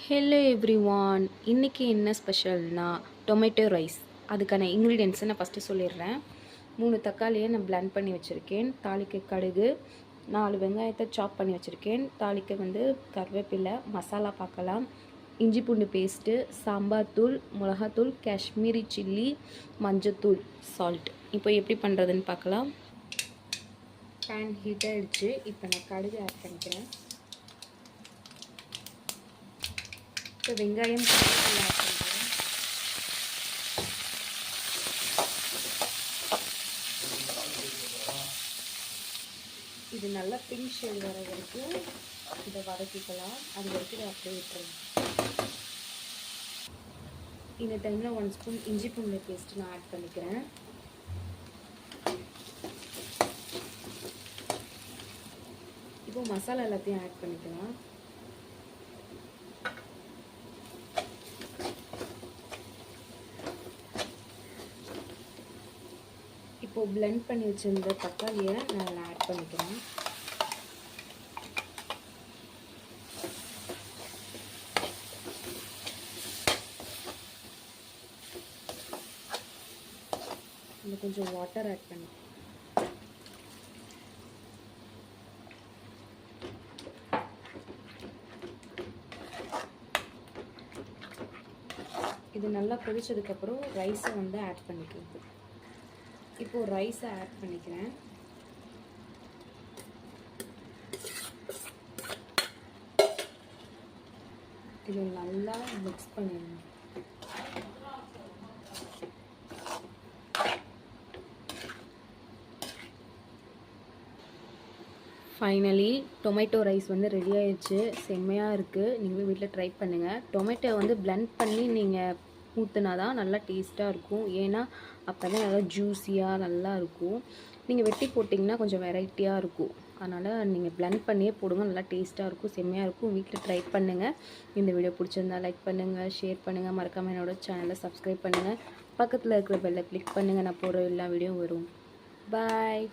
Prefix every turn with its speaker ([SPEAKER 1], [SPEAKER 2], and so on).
[SPEAKER 1] Hello everyone, இன்றைக்கி என்ன ஸ்பெஷல்னா tomato rice. அதுக்கான இன்க்ரீடியன்ஸை நான் ஃபஸ்ட்டு சொல்லிடுறேன். 3 தக்காளியை நான் பிளெண்ட் பண்ணி வச்சுருக்கேன். தாளிக்க கடுகு, 4 வெங்காயத்தை சாப் பண்ணி வச்சுருக்கேன். தாளிக்க கருவேப்பிலை, மசாலா பார்க்கலாம். இஞ்சி பூண்டு பேஸ்ட்டு, சாம்பார் தூள், மிளகாத்தூள், காஷ்மீரி சில்லி, மஞ்சத்தூள், சால்ட். இப்போ எப்படி பண்ணுறதுன்னு பார்க்கலாம். பேன் ஹீட் ஆகிடுச்சு. இப்போ நான் கடுகு ஆட் பண்ணிக்கிறேன். இப்போ வெங்காயம் ஆட் பண்ணுறேன். இது நல்லா பிங்க் ஷேட் வர வரைக்கும் இதை வதக்கிக்கலாம். அது வரைக்கும் இதை அப்படியே விட்டுருங்க. இந்த டைமில் 1 ஸ்பூன் இஞ்சி பூண்டு பேஸ்ட் நான் ஆட் பண்ணிக்கிறேன். இப்போ மசாலா எல்லாத்தையும் ஆட் பண்ணிக்கலாம். இப்போது பிளெண்ட் பண்ணி வச்சுருந்த தக்காளியை நான் ஆட் பண்ணிக்கிறேன். இன்னும் கொஞ்சம் வாட்டர் ஆட் பண்ணி இது நல்லா கொதிச்சதுக்கப்புறம் ரைஸை ஆட் பண்ணிக்கிறது. இப்போது ரைஸை ஆட் பண்ணிக்கிறேன். இது நல்லா மிக்ஸ் பண்ணிடணும். ஃபைனலி டொமேட்டோ ரைஸ் ரெடி ஆயிடுச்சு. செம்மையாக இருக்குது. நீங்கள் வீட்டில் ட்ரை பண்ணுங்கள். டொமேட்டோ பிளெண்ட் பண்ணி நீங்கள் ஊற்றினா தான் நல்லா டேஸ்ட்டாக இருக்கும். ஏன்னா அப்போ தான் நல்லா ஜூஸியாக நல்லா இருக்கும். நீங்கள் வெட்டி போட்டிங்கன்னா கொஞ்சம் வெரைட்டியாக இருக்கும். அதனால் நீங்கள் பிளெண்ட் பண்ணியே போடுங்க. நல்லா டேஸ்ட்டாக இருக்கும், செம்மையாக இருக்கும். வீட்டில் ட்ரை பண்ணுங்கள். இந்த வீடியோ பிடிச்சிருந்தா லைக் பண்ணுங்கள், ஷேர் பண்ணுங்கள். மறக்காமல் என்னோடய சேனலை சப்ஸ்கிரைப் பண்ணுங்கள். பக்கத்தில் இருக்கிற பெல்லை கிளிக் பண்ணுங்கள். நான் போகிற எல்லா வீடியோவும் வரும். பாய்.